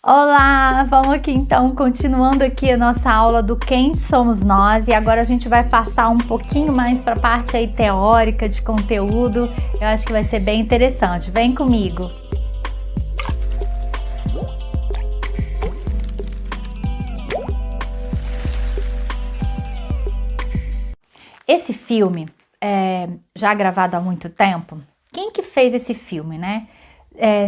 Olá, vamos aqui então, continuando aqui a nossa aula do Quem Somos Nós, e agora a gente vai passar um pouquinho mais para a parte aí teórica de conteúdo. Eu acho que vai ser bem interessante. Vem comigo. Esse filme, já gravado há muito tempo, quem que fez esse filme, né?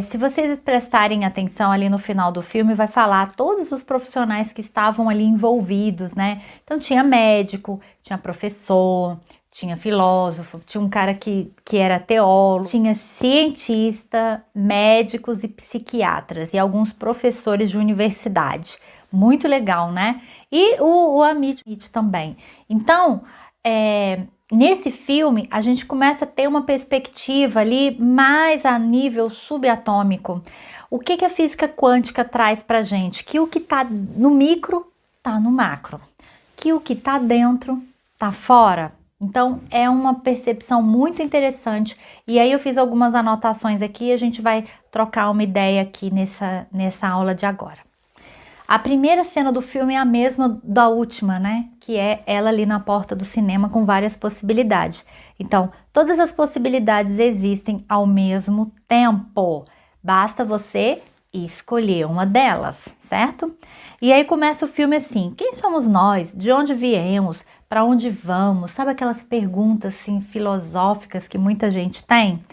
Se vocês prestarem atenção ali no final do filme, vai falar todos os profissionais que estavam ali envolvidos, né? Então tinha médico, tinha professor, tinha filósofo, tinha um cara que era teólogo, tinha cientista, médicos e psiquiatras e alguns professores de universidade. Muito legal, né? E o Amit também. Então, nesse filme, a gente começa a ter uma perspectiva ali mais a nível subatômico. O que a física quântica traz pra gente? Que o que tá no micro, tá no macro. Que o que tá dentro, tá fora. Então, é uma percepção muito interessante. E aí eu fiz algumas anotações aqui e a gente vai trocar uma ideia aqui nessa aula de agora. A primeira cena do filme é a mesma da última, né? Que é ela ali na porta do cinema com várias possibilidades. Então, todas as possibilidades existem ao mesmo tempo. Basta você escolher uma delas, certo? E aí começa o filme assim: quem somos nós? De onde viemos? Para onde vamos? Sabe aquelas perguntas assim filosóficas que muita gente tem?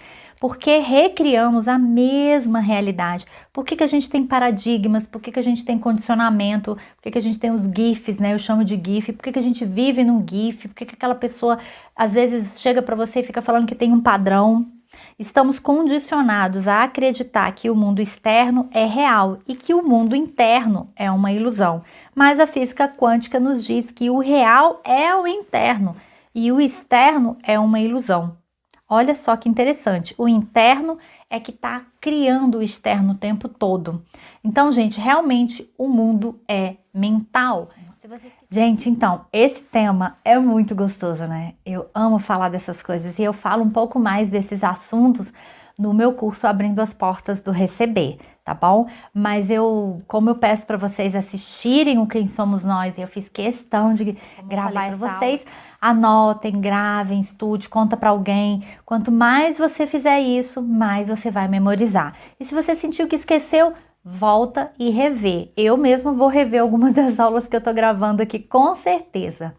Porque recriamos a mesma realidade. Por que a gente tem paradigmas? Por que a gente tem condicionamento? Por que a gente tem os GIFs, né? Eu chamo de GIF. Por que a gente vive num GIF? Por que aquela pessoa às vezes chega para você e fica falando que tem um padrão? Estamos condicionados a acreditar que o mundo externo é real e que o mundo interno é uma ilusão. Mas a física quântica nos diz que o real é o interno e o externo é uma ilusão. Olha só que interessante, o interno é que está criando o externo o tempo todo. Então, gente, realmente o mundo é mental. Gente, então, esse tema é muito gostoso, né? Eu amo falar dessas coisas e eu falo um pouco mais desses assuntos no meu curso Abrindo as Portas do Receber, tá bom? Mas como eu peço para vocês assistirem o Quem Somos Nós, e eu fiz questão de gravar para vocês, anotem, gravem, estude, conta para alguém. Quanto mais você fizer isso, mais você vai memorizar. E se você sentiu que esqueceu, volta e revê. Eu mesma vou rever algumas das aulas que eu tô gravando aqui, com certeza.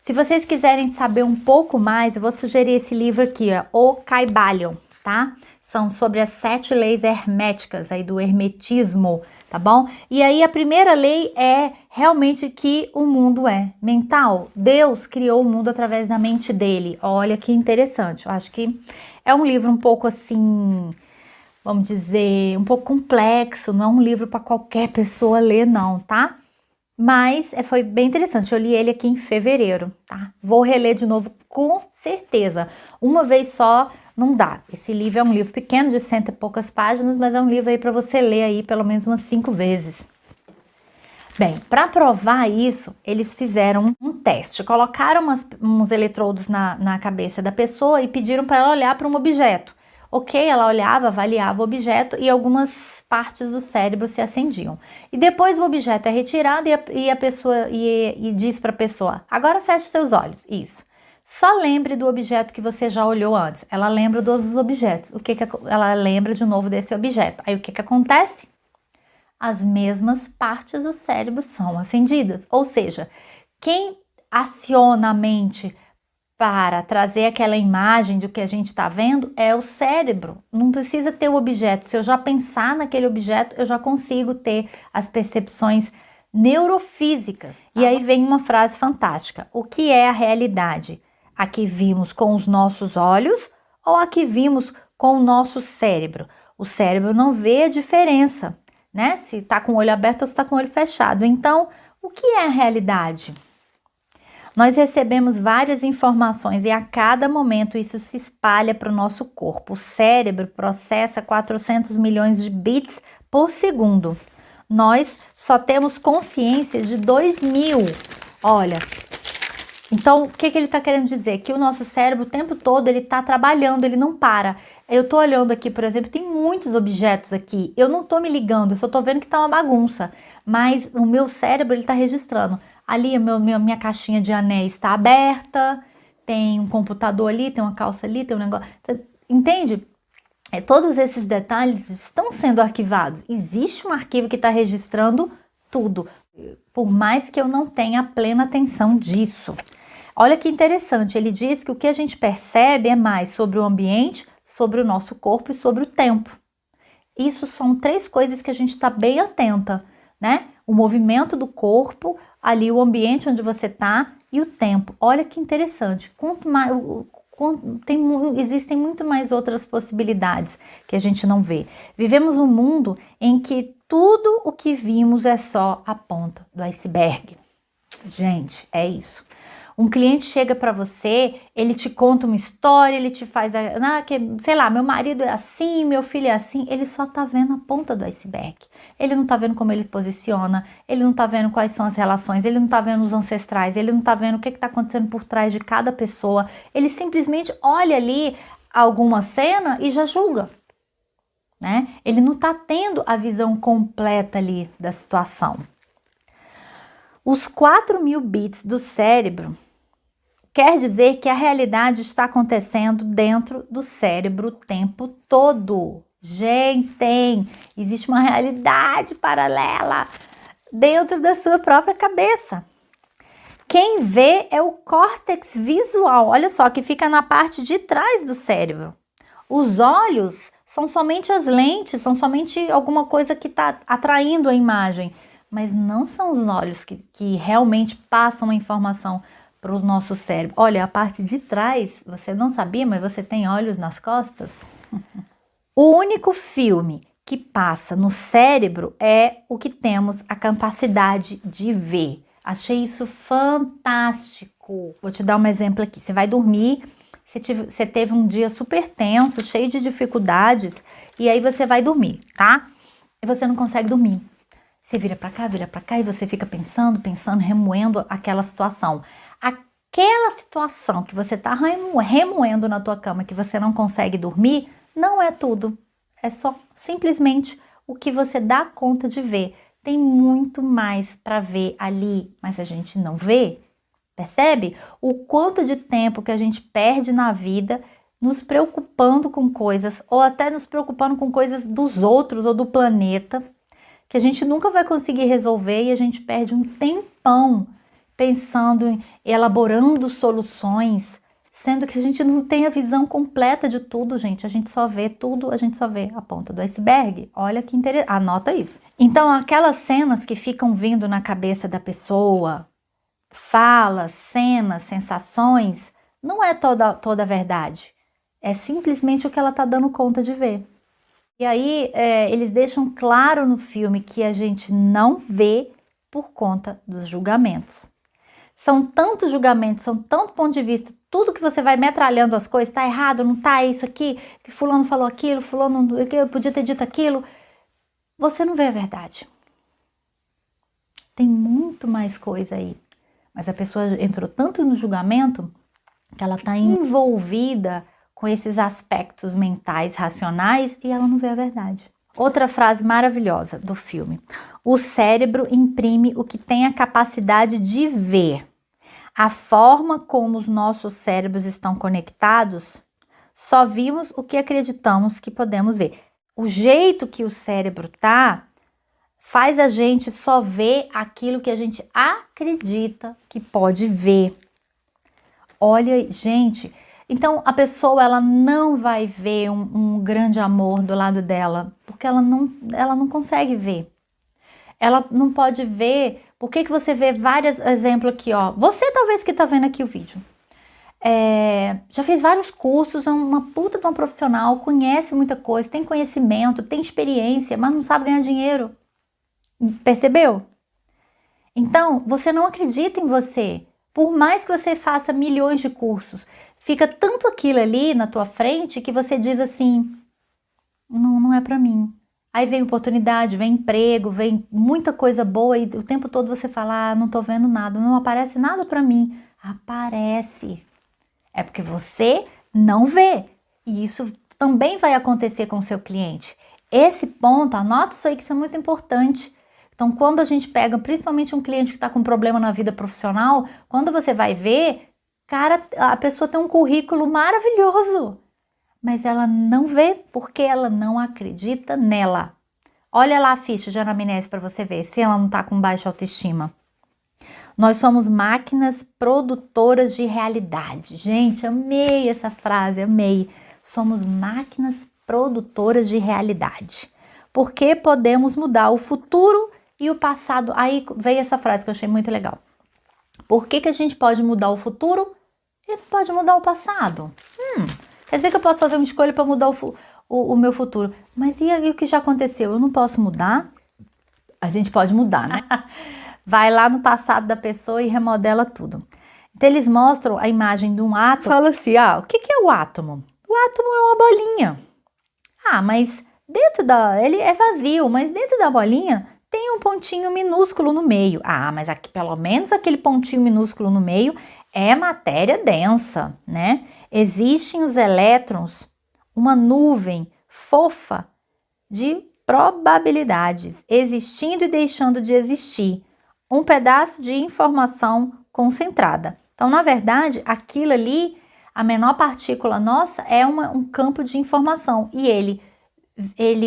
Se vocês quiserem saber um pouco mais, eu vou sugerir esse livro aqui, ó, O Kybalion, tá? São sobre as 7 leis herméticas aí do hermetismo, tá bom? E aí a primeira lei é realmente que o mundo é mental. Deus criou o mundo através da mente dele. Olha que interessante. Eu acho que é um livro um pouco assim, vamos dizer, um pouco complexo. Não é um livro para qualquer pessoa ler, não, tá? Mas foi bem interessante. Eu li ele aqui em fevereiro, tá? Vou reler de novo com certeza. Uma vez só não dá. Esse livro é um livro pequeno, de 100 e poucas páginas, mas é um livro aí para você ler aí pelo menos umas 5 vezes. Bem, para provar isso, eles fizeram um teste. Colocaram uns eletrodos na cabeça da pessoa e pediram para ela olhar para um objeto. Ok, ela olhava, avaliava o objeto e algumas partes do cérebro se acendiam. E depois o objeto é retirado e a pessoa e diz para a pessoa: agora feche seus olhos. Isso. Só lembre do objeto que você já olhou antes. Ela lembra dos objetos. Ela lembra de novo desse objeto. Aí o que acontece? As mesmas partes do cérebro são acendidas. Ou seja, quem aciona a mente para trazer aquela imagem do que a gente está vendo é o cérebro. Não precisa ter o objeto. Se eu já pensar naquele objeto, eu já consigo ter as percepções neurofísicas. E aí vem uma frase fantástica. O que é a realidade? A que vimos com os nossos olhos ou a que vimos com o nosso cérebro? O cérebro não vê a diferença, né? Se está com o olho aberto ou se está com o olho fechado. Então, o que é a realidade? Nós recebemos várias informações e a cada momento isso se espalha para o nosso corpo. O cérebro processa 400 milhões de bits por segundo. Nós só temos consciência de 2.000. Olha, Então, o que ele está querendo dizer? Que o nosso cérebro o tempo todo ele está trabalhando, ele não para. Eu estou olhando aqui, por exemplo, tem muitos objetos aqui. Eu não estou me ligando, eu só estou vendo que está uma bagunça. Mas o meu cérebro ele está registrando. Ali minha caixinha de anéis está aberta, tem um computador ali, tem uma calça ali, tem um negócio. Entende? Todos esses detalhes estão sendo arquivados. Existe um arquivo que está registrando tudo, por mais que eu não tenha plena atenção disso. Olha que interessante, ele diz que o que a gente percebe é mais sobre o ambiente, sobre o nosso corpo e sobre o tempo. Isso são 3 coisas que a gente está bem atenta, né? O movimento do corpo, ali o ambiente onde você está e o tempo. Olha que interessante. Existem muito mais outras possibilidades que a gente não vê. Vivemos um mundo em que tudo o que vimos é só a ponta do iceberg. Gente, é isso. Um cliente chega para você, ele te conta uma história, ele te faz, sei lá, meu marido é assim, meu filho é assim, ele só tá vendo a ponta do iceberg. Ele não tá vendo como ele posiciona, ele não tá vendo quais são as relações, ele não tá vendo os ancestrais, ele não tá vendo o que tá acontecendo por trás de cada pessoa. Ele simplesmente olha ali alguma cena e já julga, né? Ele não tá tendo a visão completa ali da situação. Os 4.000 bits do cérebro quer dizer que a realidade está acontecendo dentro do cérebro o tempo todo. Gente, existe uma realidade paralela dentro da sua própria cabeça. Quem vê é o córtex visual, olha só, que fica na parte de trás do cérebro. Os olhos são somente as lentes, são somente alguma coisa que está atraindo a imagem, mas não são os olhos que realmente passam a informação para o nosso cérebro. Olha, a parte de trás, você não sabia, mas você tem olhos nas costas? O único filme que passa no cérebro é o que temos a capacidade de ver. Achei isso fantástico. Vou te dar um exemplo aqui. Você vai dormir, você teve um dia super tenso, cheio de dificuldades, e aí você vai dormir, tá? E você não consegue dormir. Você vira para cá e você fica pensando, remoendo aquela situação. Aquela situação que você tá remoendo na tua cama, que você não consegue dormir, não é tudo. É só simplesmente o que você dá conta de ver. Tem muito mais para ver ali, mas a gente não vê. Percebe? O quanto de tempo que a gente perde na vida nos preocupando com coisas, ou até nos preocupando com coisas dos outros ou do planeta, que a gente nunca vai conseguir resolver e a gente perde um tempão pensando, elaborando soluções, sendo que a gente não tem a visão completa de tudo, gente. A gente só vê tudo, a gente só vê a ponta do iceberg. Olha que interessante, anota isso. Então, aquelas cenas que ficam vindo na cabeça da pessoa, falas, cenas, sensações, não é toda a verdade. É simplesmente o que ela tá dando conta de ver. E aí, eles deixam claro no filme que a gente não vê por conta dos julgamentos. São tantos julgamentos, são tanto ponto de vista, tudo que você vai metralhando as coisas, tá errado, não tá, isso aqui, que fulano falou aquilo, fulano eu podia ter dito aquilo. Você não vê a verdade. Tem muito mais coisa aí. Mas a pessoa entrou tanto no julgamento que ela tá envolvida com esses aspectos mentais, racionais, e ela não vê a verdade. Outra frase maravilhosa do filme. O cérebro imprime o que tem a capacidade de ver. A forma como os nossos cérebros estão conectados, só vimos o que acreditamos que podemos ver. O jeito que o cérebro tá faz a gente só ver aquilo que a gente acredita que pode ver. Olha, gente, então a pessoa ela não vai ver um grande amor do lado dela, porque ela não consegue ver. Ela não pode ver. Por que você vê vários exemplos aqui, ó? Você talvez que tá vendo aqui o vídeo. Já fez vários cursos, é uma puta de uma profissional, conhece muita coisa, tem conhecimento, tem experiência, mas não sabe ganhar dinheiro. Percebeu? Então, você não acredita em você. Por mais que você faça milhões de cursos, fica tanto aquilo ali na tua frente que você diz assim, não é pra mim. Aí vem oportunidade, vem emprego, vem muita coisa boa e o tempo todo você fala, não tô vendo nada, não aparece nada pra mim. Aparece. É porque você não vê. E isso também vai acontecer com o seu cliente. Esse ponto, anota isso aí que isso é muito importante. Então, quando a gente pega, principalmente um cliente que está com problema na vida profissional, quando você vai ver, cara, a pessoa tem um currículo maravilhoso, mas ela não vê porque ela não acredita nela. Olha lá a ficha de anamnese para você ver se ela não está com baixa autoestima. Nós somos máquinas produtoras de realidade. Gente, amei essa frase, amei. Somos máquinas produtoras de realidade. Porque podemos mudar o futuro e o passado. Aí veio essa frase que eu achei muito legal. Por que a gente pode mudar o futuro e pode mudar o passado? Quer dizer que eu posso fazer uma escolha para mudar o meu futuro. Mas e o que já aconteceu? Eu não posso mudar? A gente pode mudar, né? Vai lá no passado da pessoa e remodela tudo. Então eles mostram a imagem de um átomo. Fala assim, o que é o átomo? O átomo é uma bolinha. Mas ele é vazio, mas dentro da bolinha tem um pontinho minúsculo no meio. Mas aqui, pelo menos aquele pontinho minúsculo no meio é matéria densa, né? Existem os elétrons, uma nuvem fofa de probabilidades, existindo e deixando de existir. Um pedaço de informação concentrada. Então, na verdade, aquilo ali, a menor partícula nossa, é um campo de informação. E ele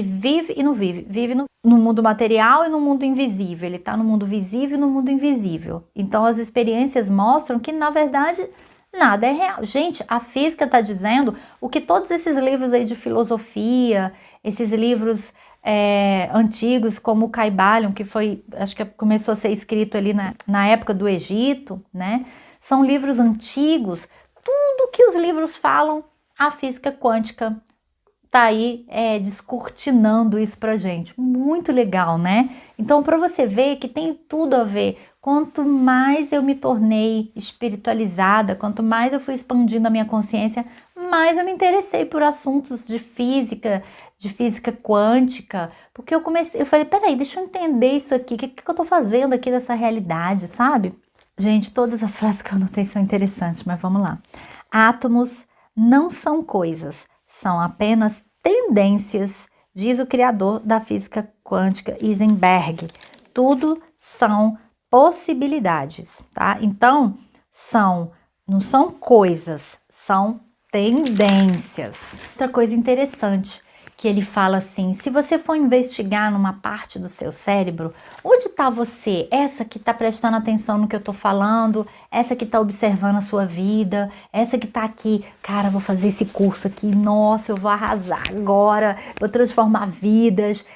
vive e não vive. Vive no mundo material e no mundo invisível. Ele está no mundo visível e no mundo invisível. Então, as experiências mostram que, na verdade, nada é real. Gente, a física está dizendo o que todos esses livros aí de filosofia, esses livros antigos, como o Kybalion, que foi, acho que começou a ser escrito ali na época do Egito, né? São livros antigos. Tudo que os livros falam, a física quântica tá aí descortinando isso pra gente. Muito legal, né? Então, para você ver que tem tudo a ver. Quanto mais eu me tornei espiritualizada, quanto mais eu fui expandindo a minha consciência, mais eu me interessei por assuntos de física quântica, porque eu falei, peraí, deixa eu entender isso aqui, o que eu tô fazendo aqui nessa realidade, sabe? Gente, todas as frases que eu anotei são interessantes, mas vamos lá. Átomos não são coisas, são apenas tendências, diz o criador da física quântica, Heisenberg. Tudo são possibilidades, tá? Então, não são coisas, são tendências. Outra coisa interessante que ele fala assim, se você for investigar numa parte do seu cérebro, onde está você? Essa que está prestando atenção no que eu estou falando, essa que está observando a sua vida, essa que está aqui, cara, vou fazer esse curso aqui, nossa, eu vou arrasar agora, vou transformar vidas.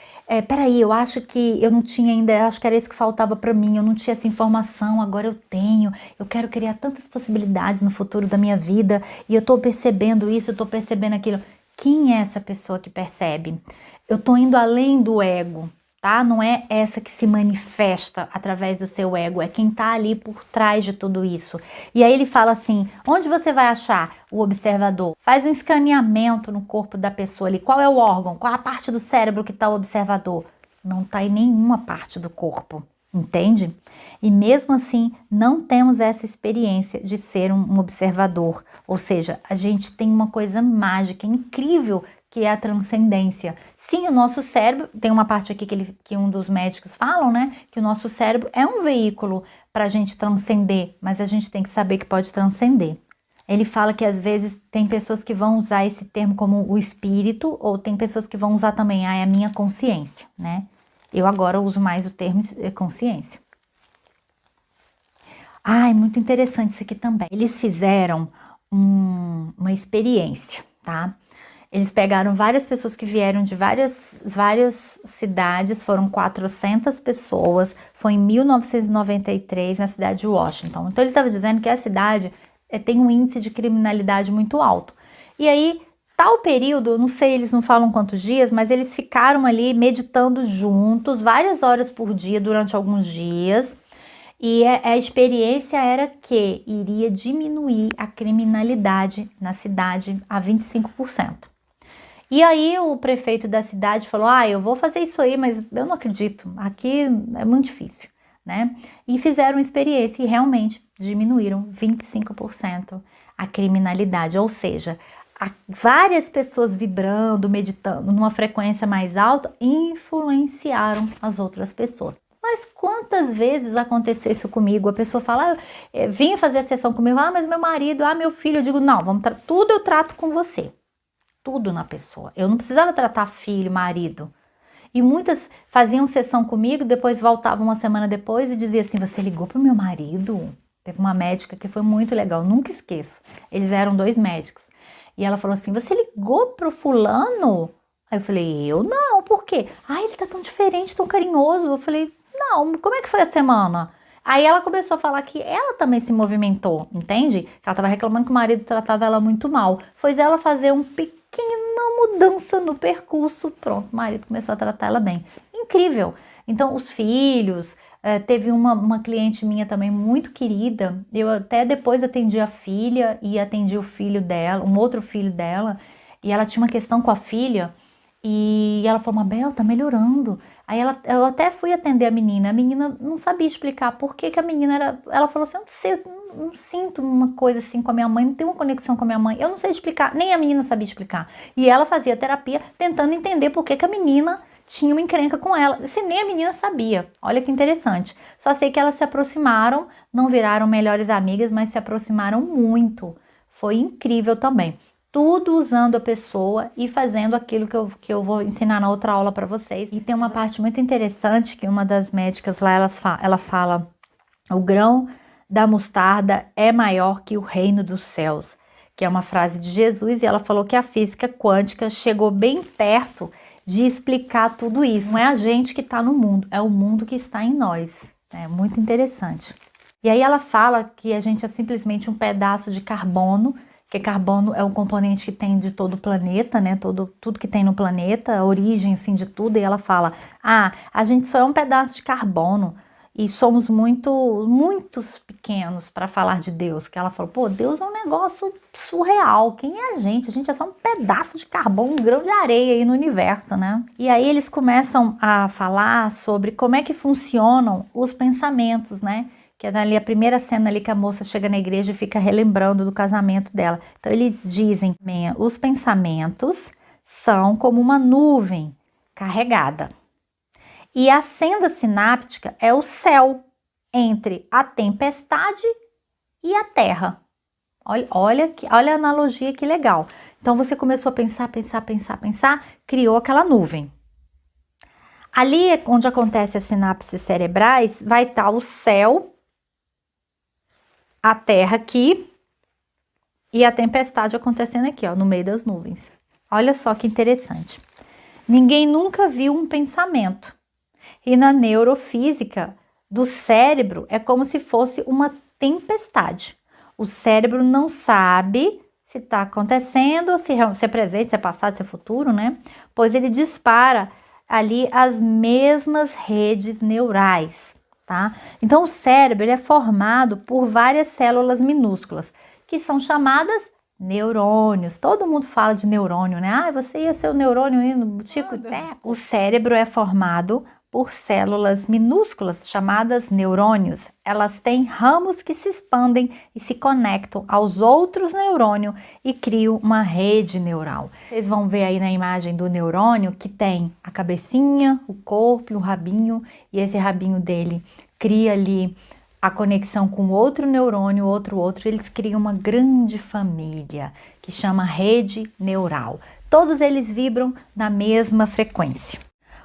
Peraí, eu acho que eu não tinha ainda, acho que era isso que faltava para mim, eu não tinha essa informação, agora eu tenho, eu quero criar tantas possibilidades no futuro da minha vida, e eu tô percebendo isso, eu tô percebendo aquilo. Quem é essa pessoa que percebe? Eu tô indo além do ego, tá? Não é essa que se manifesta através do seu ego, é quem tá ali por trás de tudo isso. E aí ele fala assim, onde você vai achar o observador? Faz um escaneamento no corpo da pessoa ali. Qual é o órgão? Qual a parte do cérebro que tá o observador? Não tá em nenhuma parte do corpo. Entende? E mesmo assim, não temos essa experiência de ser um observador. Ou seja, a gente tem uma coisa mágica, incrível, que é a transcendência. Sim, o nosso cérebro, tem uma parte aqui que um dos médicos falam, né? Que o nosso cérebro é um veículo para a gente transcender, mas a gente tem que saber que pode transcender. Ele fala que às vezes tem pessoas que vão usar esse termo como o espírito, ou tem pessoas que vão usar também, é a minha consciência, né? Eu agora uso mais o termo consciência. É muito interessante isso aqui também. Eles fizeram uma experiência, tá? Eles pegaram várias pessoas que vieram de várias cidades, foram 400 pessoas, foi em 1993 na cidade de Washington. Então ele estava dizendo que a cidade tem um índice de criminalidade muito alto. E aí, tal período, não sei, eles não falam quantos dias, mas eles ficaram ali meditando juntos, várias horas por dia, durante alguns dias. E a experiência era que iria diminuir a criminalidade na cidade a 25%. E aí o prefeito da cidade falou, eu vou fazer isso aí, mas eu não acredito, aqui é muito difícil. né? E fizeram uma experiência e realmente diminuíram 25% a criminalidade, ou seja, várias pessoas vibrando, meditando numa frequência mais alta influenciaram as outras pessoas. Mas quantas vezes aconteceu isso comigo? A pessoa fala, vinha fazer a sessão comigo, mas meu marido, meu filho, eu digo, não, tudo eu trato com você, tudo na pessoa. Eu não precisava tratar filho, marido. E muitas faziam sessão comigo, depois voltavam uma semana depois e diziam assim, você ligou pro meu marido? Teve uma médica que foi muito legal, nunca esqueço. Eles eram 2 médicos. E ela falou assim, você ligou pro fulano? Aí eu falei, eu não, por quê? Ele tá tão diferente, tão carinhoso. Eu falei, não, como é que foi a semana? Aí ela começou a falar que ela também se movimentou, entende? Que ela tava reclamando que o marido tratava ela muito mal. Foi ela fazer uma pequena mudança no percurso, pronto, o marido começou a tratar ela bem. Incrível! Então, os filhos, teve uma cliente minha também muito querida, eu até depois atendi a filha e atendi o filho dela, um outro filho dela, e ela tinha uma questão com a filha, e ela falou, Mabel, tá melhorando. Aí eu até fui atender a menina não sabia explicar por que a menina ela falou assim, eu não sei, eu não sinto uma coisa assim com a minha mãe, não tenho uma conexão com a minha mãe, eu não sei explicar, nem a menina sabia explicar. E ela fazia terapia tentando entender por que a menina tinha uma encrenca com ela, se nem a menina sabia. Olha que interessante. Só sei que elas se aproximaram, não viraram melhores amigas, mas se aproximaram muito. Foi incrível também. Tudo usando a pessoa e fazendo aquilo que eu vou ensinar na outra aula para vocês. E tem uma parte muito interessante que uma das médicas lá, ela fala, o grão da mostarda é maior que o reino dos céus, que é uma frase de Jesus, e ela falou que a física quântica chegou bem perto de explicar tudo isso. Não é a gente que está no mundo, é o mundo que está em nós. É muito interessante. E aí ela fala que a gente é simplesmente um pedaço de carbono, que carbono é um componente que tem de todo o planeta, né? Tudo que tem no planeta, a origem assim, de tudo. E ela fala, a gente só é um pedaço de carbono e somos muitos pequenos para falar de Deus. Que ela falou, Deus é um negócio surreal. Quem é a gente? A gente é só um pedaço de carbono, um grão de areia aí no universo, né? E aí eles começam a falar sobre como é que funcionam os pensamentos, né? Que é ali a primeira cena ali que a moça chega na igreja e fica relembrando do casamento dela. Então eles dizem, os pensamentos são como uma nuvem carregada. E a senda sináptica é o céu entre a tempestade e a terra. Olha a analogia que legal. Então você começou a pensar, criou aquela nuvem. Ali onde acontece as sinapses cerebrais, vai estar o céu, a terra aqui e a tempestade acontecendo aqui, no meio das nuvens. Olha só que interessante. Ninguém nunca viu um pensamento. E na neurofísica do cérebro é como se fosse uma tempestade. O cérebro não sabe se está acontecendo, se é presente, se é passado, se é futuro, né? Pois ele dispara ali as mesmas redes neurais. Tá? Então o cérebro ele é formado por várias células minúsculas, que são chamadas neurônios. Todo mundo fala de neurônio, né? Você ia ser o neurônio aí no tico e teco. O cérebro é formado por células minúsculas chamadas neurônios. Elas têm ramos que se expandem e se conectam aos outros neurônios e criam uma rede neural. Vocês vão ver aí na imagem do neurônio que tem a cabecinha, o corpo e o rabinho, e esse rabinho dele cria ali a conexão com outro neurônio, outro, eles criam uma grande família que chama rede neural. Todos eles vibram na mesma frequência.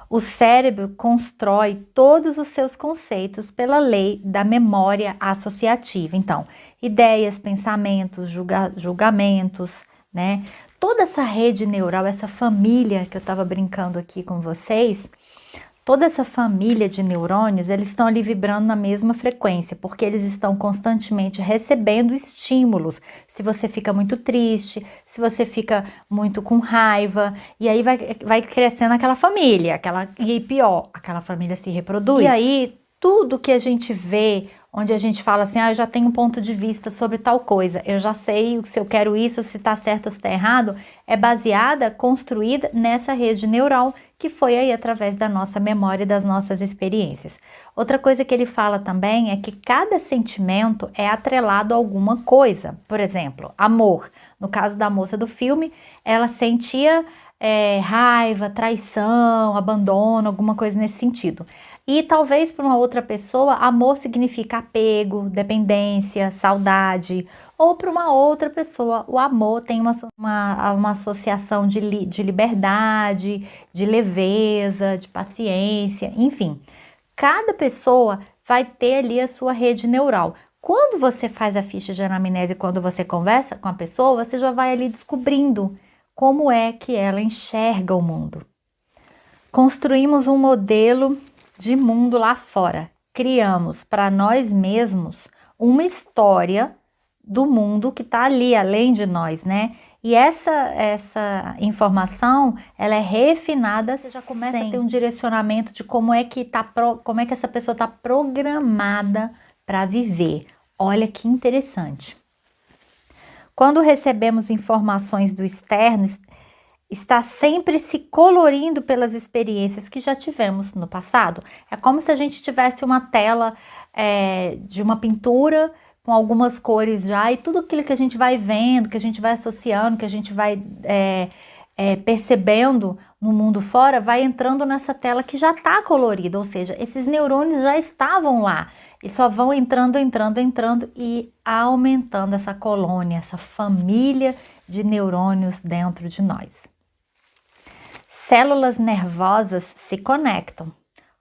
O cérebro constrói todos os seus conceitos pela lei da memória associativa. Então, ideias, pensamentos, julgamentos, né? Toda essa rede neural, essa família que eu estava brincando aqui com vocês, toda essa família de neurônios, eles estão ali vibrando na mesma frequência, porque eles estão constantemente recebendo estímulos. Se você fica muito triste, se você fica muito com raiva, e aí vai crescendo aquela família, e pior, aquela família se reproduz. E aí, tudo que a gente vê, onde a gente fala assim, eu já tenho um ponto de vista sobre tal coisa, eu já sei se eu quero isso, se tá certo ou se tá errado, é baseada, construída nessa rede neural que foi aí através da nossa memória e das nossas experiências. Outra coisa que ele fala também é que cada sentimento é atrelado a alguma coisa. Por exemplo, amor. No caso da moça do filme, ela sentia raiva, traição, abandono, alguma coisa nesse sentido. E talvez para uma outra pessoa, amor significa apego, dependência, saudade. Ou para uma outra pessoa, o amor tem uma associação de liberdade, de leveza, de paciência, enfim. Cada pessoa vai ter ali a sua rede neural. Quando você faz a ficha de anamnese, quando você conversa com a pessoa, você já vai ali descobrindo como é que ela enxerga o mundo. Construímos um modelo de mundo lá fora. Criamos para nós mesmos uma história do mundo que está ali, além de nós, né? E essa informação, ela é refinada, você já começa a ter um direcionamento de como é que essa pessoa está programada para viver. Olha que interessante. Quando recebemos informações do externo, está sempre se colorindo pelas experiências que já tivemos no passado. É como se a gente tivesse uma tela de uma pintura com algumas cores já, e tudo aquilo que a gente vai vendo, que a gente vai associando, que a gente vai percebendo no mundo fora, vai entrando nessa tela que já está colorida, ou seja, esses neurônios já estavam lá, e só vão entrando e aumentando essa colônia, essa família de neurônios dentro de nós. Células nervosas se conectam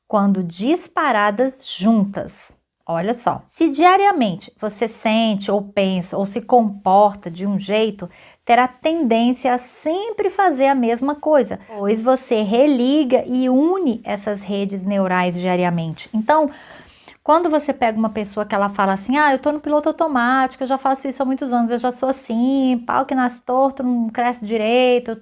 quando disparadas juntas. Olha só, se diariamente você sente ou pensa ou se comporta de um jeito, terá tendência a sempre fazer a mesma coisa, pois você religa e une essas redes neurais diariamente. Então, quando você pega uma pessoa que ela fala assim, eu tô no piloto automático, eu já faço isso há muitos anos, eu já sou assim, pau que nasce torto, não cresce direito,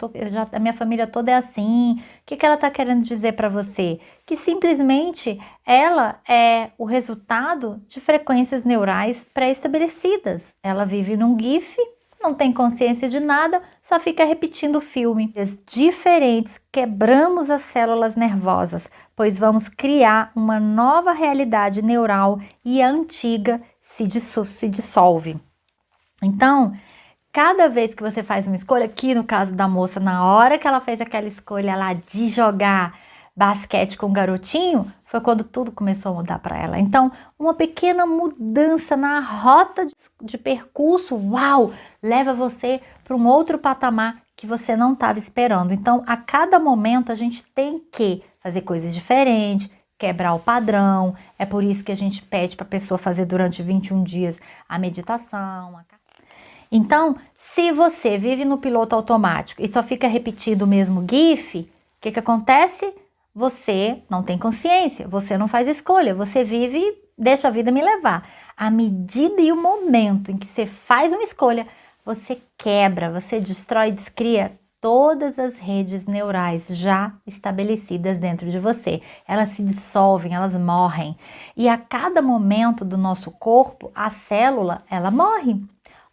a minha família toda é assim. O que ela tá querendo dizer para você? Que simplesmente ela é o resultado de frequências neurais pré-estabelecidas. Ela vive num GIF, não tem consciência de nada, só fica repetindo o filme. Diferentes, quebramos as células nervosas, pois vamos criar uma nova realidade neural e a antiga se dissolve. Então, cada vez que você faz uma escolha, aqui no caso da moça, na hora que ela fez aquela escolha lá de jogar basquete com o garotinho, foi quando tudo começou a mudar para ela. Então, uma pequena mudança na rota de percurso, leva você para um outro patamar que você não estava esperando. Então, a cada momento a gente tem que fazer coisas diferentes, quebrar o padrão. É por isso que a gente pede para a pessoa fazer durante 21 dias a meditação. Então, se você vive no piloto automático e só fica repetindo o mesmo GIF, o que acontece? Você não tem consciência, você não faz escolha, você vive, deixa a vida me levar. À medida e o momento em que você faz uma escolha, você quebra, você destrói, descria todas as redes neurais já estabelecidas dentro de você. Elas se dissolvem, elas morrem. E a cada momento do nosso corpo, a célula, ela morre.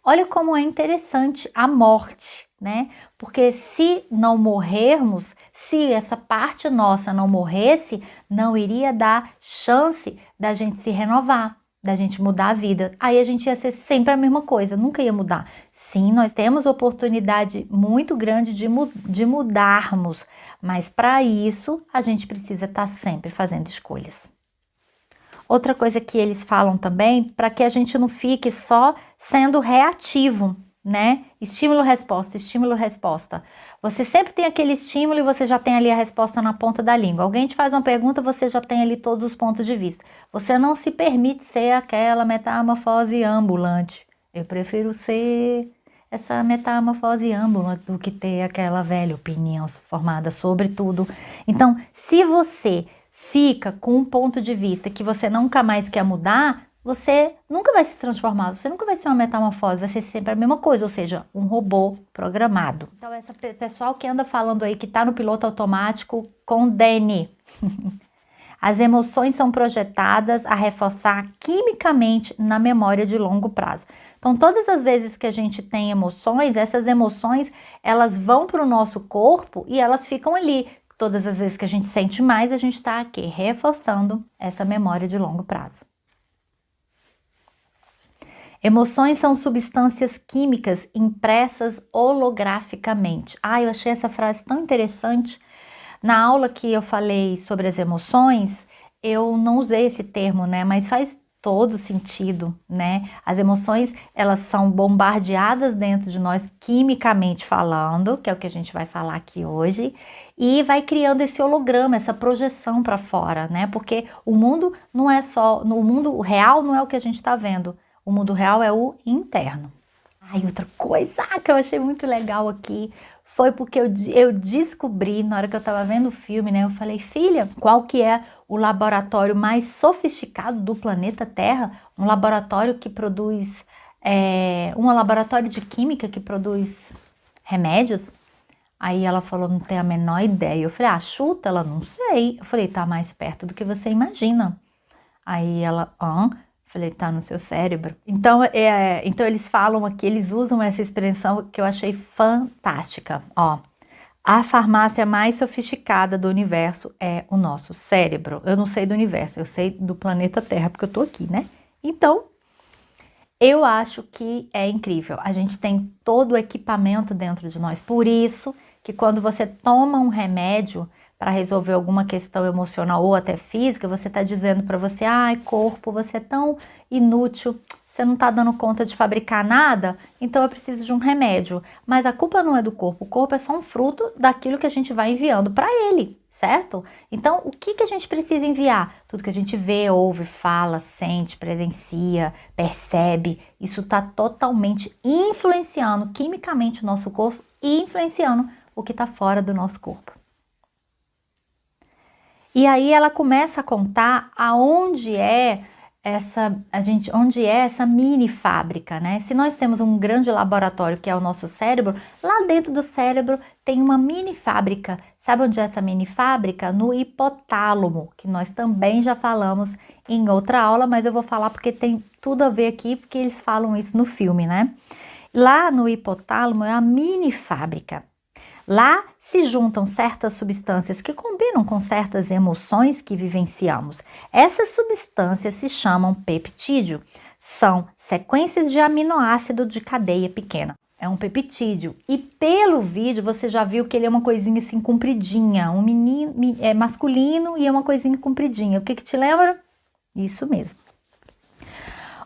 Olha como é interessante a morte, né? Porque se não morrermos, se essa parte nossa não morresse, não iria dar chance da gente se renovar, da gente mudar a vida. Aí a gente ia ser sempre a mesma coisa, nunca ia mudar. Sim, nós temos oportunidade muito grande de mudarmos, mas para isso a gente precisa estar sempre fazendo escolhas. Outra coisa que eles falam também, para que a gente não fique só sendo reativo, né? Estímulo-resposta, estímulo-resposta. Você sempre tem aquele estímulo e você já tem ali a resposta na ponta da língua. Alguém te faz uma pergunta, você já tem ali todos os pontos de vista. Você não se permite ser aquela metamorfose ambulante. Eu prefiro ser essa metamorfose ambulante do que ter aquela velha opinião formada sobre tudo. Então, se você fica com um ponto de vista que você nunca mais quer mudar, você nunca vai se transformar, você nunca vai ser uma metamorfose, vai ser sempre a mesma coisa, ou seja, um robô programado. Então, esse pessoal que anda falando aí que tá no piloto automático, condene. As emoções são projetadas a reforçar quimicamente na memória de longo prazo. Então, todas as vezes que a gente tem emoções, essas emoções, elas vão para o nosso corpo e elas ficam ali. Todas as vezes que a gente sente mais, a gente está aqui reforçando essa memória de longo prazo. Emoções são substâncias químicas impressas holograficamente. Eu achei essa frase tão interessante. Na aula que eu falei sobre as emoções, eu não usei esse termo, né? Mas faz todo sentido, né? As emoções, elas são bombardeadas dentro de nós quimicamente falando, que é o que a gente vai falar aqui hoje, e vai criando esse holograma, essa projeção para fora, né? Porque o mundo não é só, no mundo real não é o que a gente está vendo. O mundo real é o interno. Outra coisa que eu achei muito legal aqui foi porque eu descobri, na hora que eu tava vendo o filme, né? Eu falei, filha, qual que é o laboratório mais sofisticado do planeta Terra? Um laboratório que produz, um laboratório de química que produz remédios? Aí ela falou, não tem a menor ideia. Eu falei, chuta? Ela, não sei. Eu falei, tá mais perto do que você imagina. Aí ela, falei, tá no seu cérebro. Então eles falam aqui, eles usam essa expressão que eu achei fantástica. A farmácia mais sofisticada do universo é o nosso cérebro. Eu não sei do universo, eu sei do planeta Terra, porque eu tô aqui, né? Então, eu acho que é incrível. A gente tem todo o equipamento dentro de nós. Por isso que quando você toma um remédio para resolver alguma questão emocional ou até física, você está dizendo para você, corpo, você é tão inútil, você não está dando conta de fabricar nada, então eu preciso de um remédio. Mas a culpa não é do corpo, o corpo é só um fruto daquilo que a gente vai enviando para ele, certo? Então, o que a gente precisa enviar? Tudo que a gente vê, ouve, fala, sente, presencia, percebe, isso está totalmente influenciando quimicamente o nosso corpo e influenciando o que está fora do nosso corpo. E aí ela começa a contar onde é essa mini fábrica, né? Se nós temos um grande laboratório que é o nosso cérebro, lá dentro do cérebro tem uma mini fábrica. Sabe onde é essa mini fábrica? No hipotálamo, que nós também já falamos em outra aula, mas eu vou falar porque tem tudo a ver aqui, porque eles falam isso no filme, né? Lá no hipotálamo é a mini fábrica. Lá se juntam certas substâncias que combinam com certas emoções que vivenciamos. Essas substâncias se chamam peptídeo. São sequências de aminoácido de cadeia pequena. É um peptídeo. E pelo vídeo você já viu que ele é uma coisinha assim compridinha. Um menino é masculino e é uma coisinha compridinha. O que te lembra? Isso mesmo.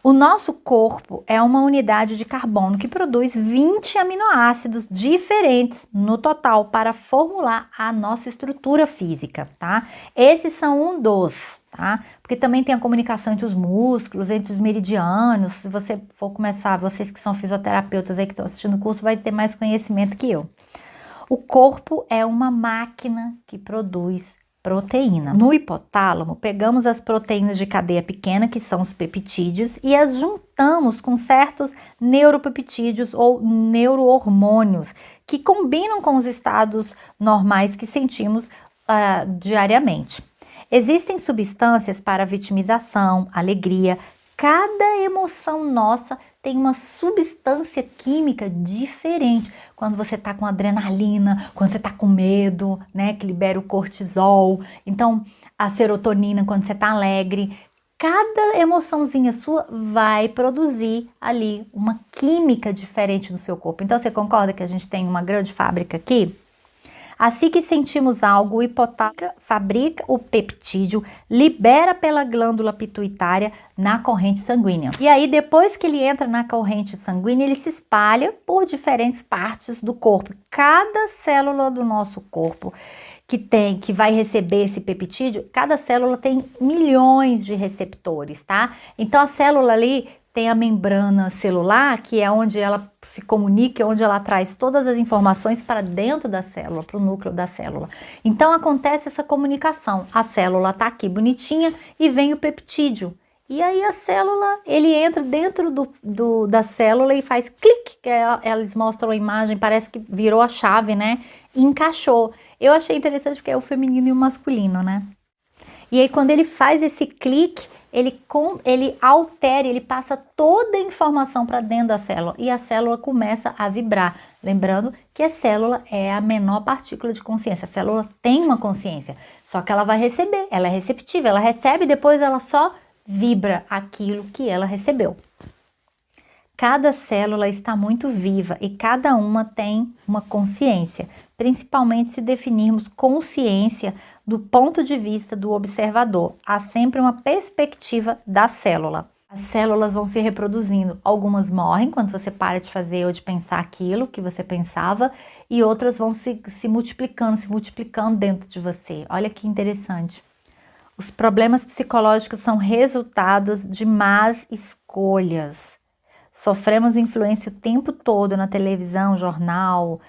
O nosso corpo é uma unidade de carbono que produz 20 aminoácidos diferentes no total para formular a nossa estrutura física, tá? Esses são um dos, tá? Porque também tem a comunicação entre os músculos, entre os meridianos. Se você for começar, vocês que são fisioterapeutas aí que estão assistindo o curso, vai ter mais conhecimento que eu. O corpo é uma máquina que produz proteína. No hipotálamo, pegamos as proteínas de cadeia pequena, que são os peptídeos, e as juntamos com certos neuropeptídeos ou neurohormônios, que combinam com os estados normais que sentimos diariamente. Existem substâncias para vitimização, alegria. Cada emoção nossa tem uma substância química diferente. Quando você tá com adrenalina, quando você tá com medo, né, que libera o cortisol. Então, a serotonina quando você tá alegre. Cada emoçãozinha sua vai produzir ali uma química diferente no seu corpo. Então, você concorda que a gente tem uma grande fábrica aqui? Assim que sentimos algo, o hipotálamo fabrica o peptídeo, libera pela glândula pituitária na corrente sanguínea. E aí, depois que ele entra na corrente sanguínea, ele se espalha por diferentes partes do corpo. Cada célula do nosso corpo que vai receber esse peptídeo, cada célula tem milhões de receptores, tá? Então, a célula ali tem a membrana celular, que é onde ela se comunica, onde ela traz todas as informações para dentro da célula, para o núcleo da célula. Então, acontece essa comunicação. A célula tá aqui bonitinha e vem o peptídeo. E aí a célula, ele entra dentro da célula e faz clique, que eles mostram a imagem, parece que virou a chave, né? E encaixou. Eu achei interessante porque é o feminino e o masculino, né? E aí quando ele faz esse clique, ele altera, ele passa toda a informação para dentro da célula e a célula começa a vibrar. Lembrando que a célula é a menor partícula de consciência. A célula tem uma consciência, só que ela vai receber, ela é receptiva, ela recebe e depois ela só vibra aquilo que ela recebeu. Cada célula está muito viva e cada uma tem uma consciência, principalmente se definirmos consciência do ponto de vista do observador. Há sempre uma perspectiva da célula. As células vão se reproduzindo. Algumas morrem quando você para de fazer ou de pensar aquilo que você pensava e outras vão se multiplicando dentro de você. Olha que interessante. Os problemas psicológicos são resultados de más escolhas. Sofremos influência o tempo todo na televisão, jornal,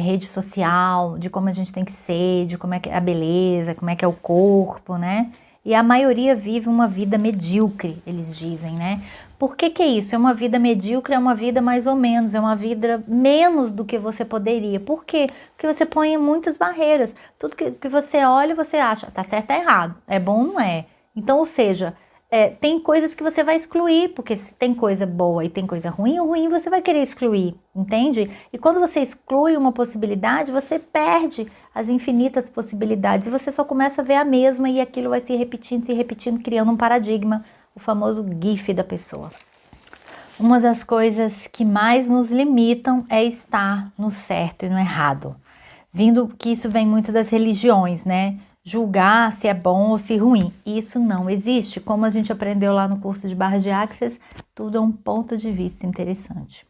rede social, de como a gente tem que ser, de como é que é a beleza, como é que é o corpo, né? E a maioria vive uma vida medíocre, eles dizem, né? Por que é isso? É uma vida medíocre, é uma vida mais ou menos, é uma vida menos do que você poderia. Por quê? Porque você põe muitas barreiras. Tudo que você olha, você acha, tá certo, tá errado, é bom ou não é. Então, ou seja, tem coisas que você vai excluir, porque se tem coisa boa e tem coisa ruim, o ruim você vai querer excluir, entende? E quando você exclui uma possibilidade, você perde as infinitas possibilidades e você só começa a ver a mesma e aquilo vai se repetindo, criando um paradigma, o famoso GIF da pessoa. Uma das coisas que mais nos limitam é estar no certo e no errado. Vindo que isso vem muito das religiões, né? Julgar se é bom ou se ruim. Isso não existe. Como a gente aprendeu lá no curso de Barras de Axis, tudo é um ponto de vista interessante.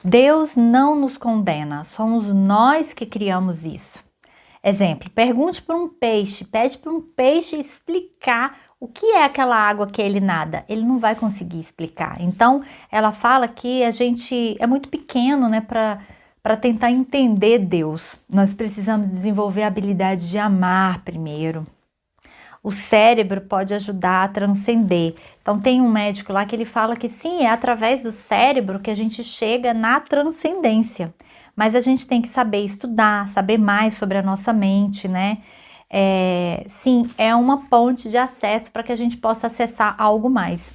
Deus não nos condena, somos nós que criamos isso. Exemplo, pergunte para um peixe, pede para um peixe explicar o que é aquela água que ele nada. Ele não vai conseguir explicar. Então, ela fala que a gente é muito pequeno, né, para tentar entender Deus. Nós precisamos desenvolver a habilidade de amar primeiro. O cérebro pode ajudar a transcender. Então tem um médico lá que ele fala que sim, é através do cérebro que a gente chega na transcendência. Mas a gente tem que saber estudar, saber mais sobre a nossa mente, né? Sim, é uma ponte de acesso para que a gente possa acessar algo mais.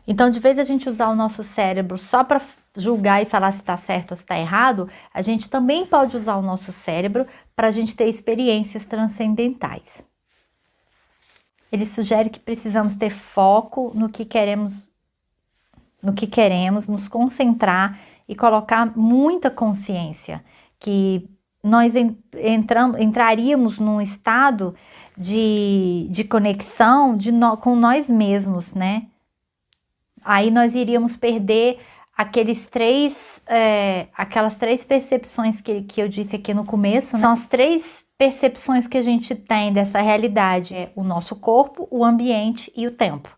Então, de vez a gente usar o nosso cérebro só para julgar e falar se está certo ou se está errado, a gente também pode usar o nosso cérebro para a gente ter experiências transcendentais. Ele sugere que precisamos ter foco no que queremos, nos concentrar e colocar muita consciência, que nós entraríamos num estado de conexão com nós mesmos, né? Aí nós iríamos perder aquelas três percepções que eu disse aqui no começo, né? São as três percepções que a gente tem dessa realidade, é o nosso corpo, o ambiente e o tempo.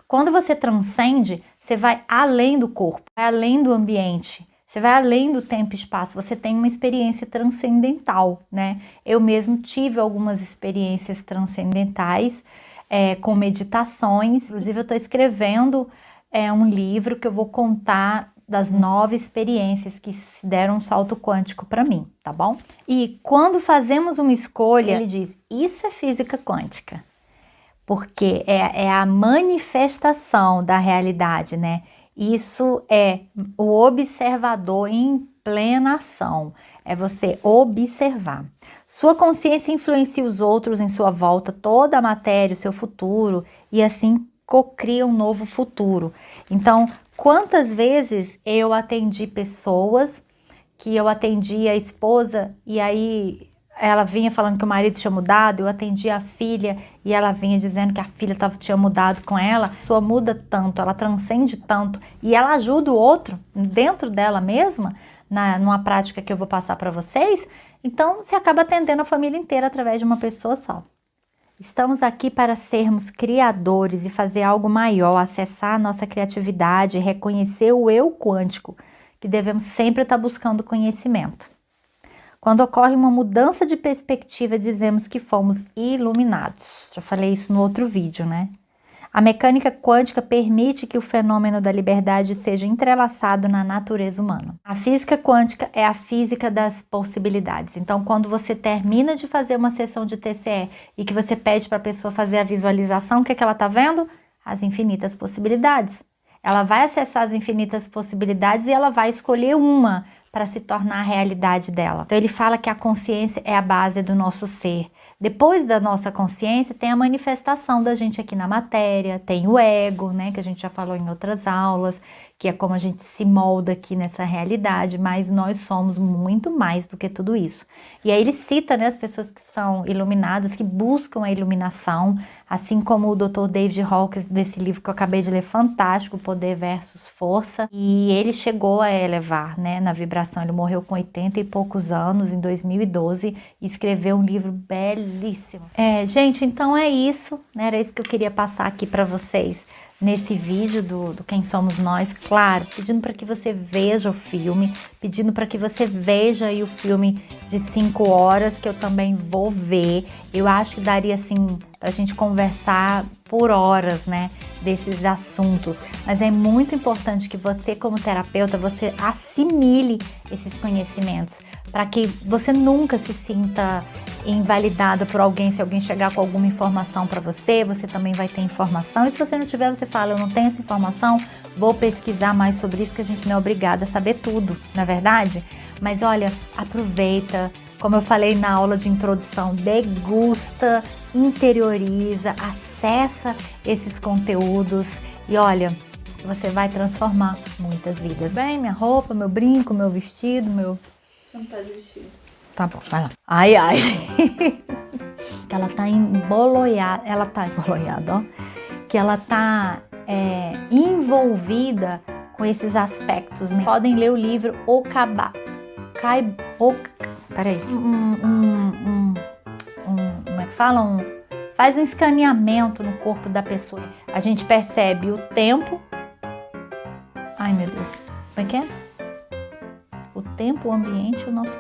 Quando você transcende, você vai além do corpo, vai além do ambiente, você vai além do tempo e espaço, você tem uma experiência transcendental, né? Eu mesmo tive algumas experiências transcendentais com meditações, inclusive eu estou escrevendo um livro que eu vou contar das 9 experiências que se deram um salto quântico para mim, tá bom? E quando fazemos uma escolha, ele diz, isso é física quântica, porque é a manifestação da realidade, né? Isso é o observador em plena ação, é você observar. Sua consciência influencia os outros em sua volta, toda a matéria, o seu futuro, e assim cocria um novo futuro. Então, quantas vezes eu atendi pessoas que eu atendi a esposa e aí ela vinha falando que o marido tinha mudado, eu atendi a filha e ela vinha dizendo que a filha tinha mudado com ela. A pessoa muda tanto, ela transcende tanto e ela ajuda o outro dentro dela mesma, numa prática que eu vou passar para vocês. Então, você acaba atendendo a família inteira através de uma pessoa só. Estamos aqui para sermos criadores e fazer algo maior, acessar a nossa criatividade, reconhecer o eu quântico, que devemos sempre estar buscando conhecimento. Quando ocorre uma mudança de perspectiva, dizemos que fomos iluminados. Já falei isso no outro vídeo, né? A mecânica quântica permite que o fenômeno da liberdade seja entrelaçado na natureza humana. A física quântica é a física das possibilidades. Então, quando você termina de fazer uma sessão de TCE e que você pede para a pessoa fazer a visualização, o que é que ela está vendo? As infinitas possibilidades. Ela vai acessar as infinitas possibilidades e ela vai escolher uma para se tornar a realidade dela. Então, ele fala que a consciência é a base do nosso ser. Depois da nossa consciência, tem a manifestação da gente aqui na matéria, tem o ego, né, que a gente já falou em outras aulas, que é como a gente se molda aqui nessa realidade, mas nós somos muito mais do que tudo isso. E aí ele cita, né, as pessoas que são iluminadas, que buscam a iluminação, assim como o Dr. David Hawkins, desse livro que eu acabei de ler, fantástico, Poder versus Força, e ele chegou a elevar, né, na vibração. Ele morreu com 80 e poucos anos, em 2012, e escreveu um livro belíssimo. Gente, então é isso, né, era isso que eu queria passar aqui para vocês nesse vídeo do Quem Somos Nós. Claro, pedindo para que você veja o filme, pedindo para que você veja aí o filme de 5 horas, que eu também vou ver. Eu acho que daria, assim, pra gente conversar por horas, né, desses assuntos. Mas é muito importante que você, como terapeuta, você assimile esses conhecimentos, para que você nunca se sinta invalidada por alguém. Se alguém chegar com alguma informação para você, você também vai ter informação. E se você não tiver, você fala, eu não tenho essa informação, vou pesquisar mais sobre isso, que a gente não é obrigada a saber tudo, não é verdade? Mas olha, aproveita, como eu falei na aula de introdução, degusta, interioriza, acessa esses conteúdos e olha, você vai transformar muitas vidas. Bem, minha roupa, meu brinco, meu vestido, meu... Você não tá de vestido. Tá bom, vai lá. Ai, ai. Ela tá emboloiada, ó. Que ela tá envolvida com esses aspectos. Podem ler o livro Peraí. Como é que fala? Faz um escaneamento no corpo da pessoa. A gente percebe o tempo. Ai, meu Deus. Como é que é? O tempo, o ambiente, o nosso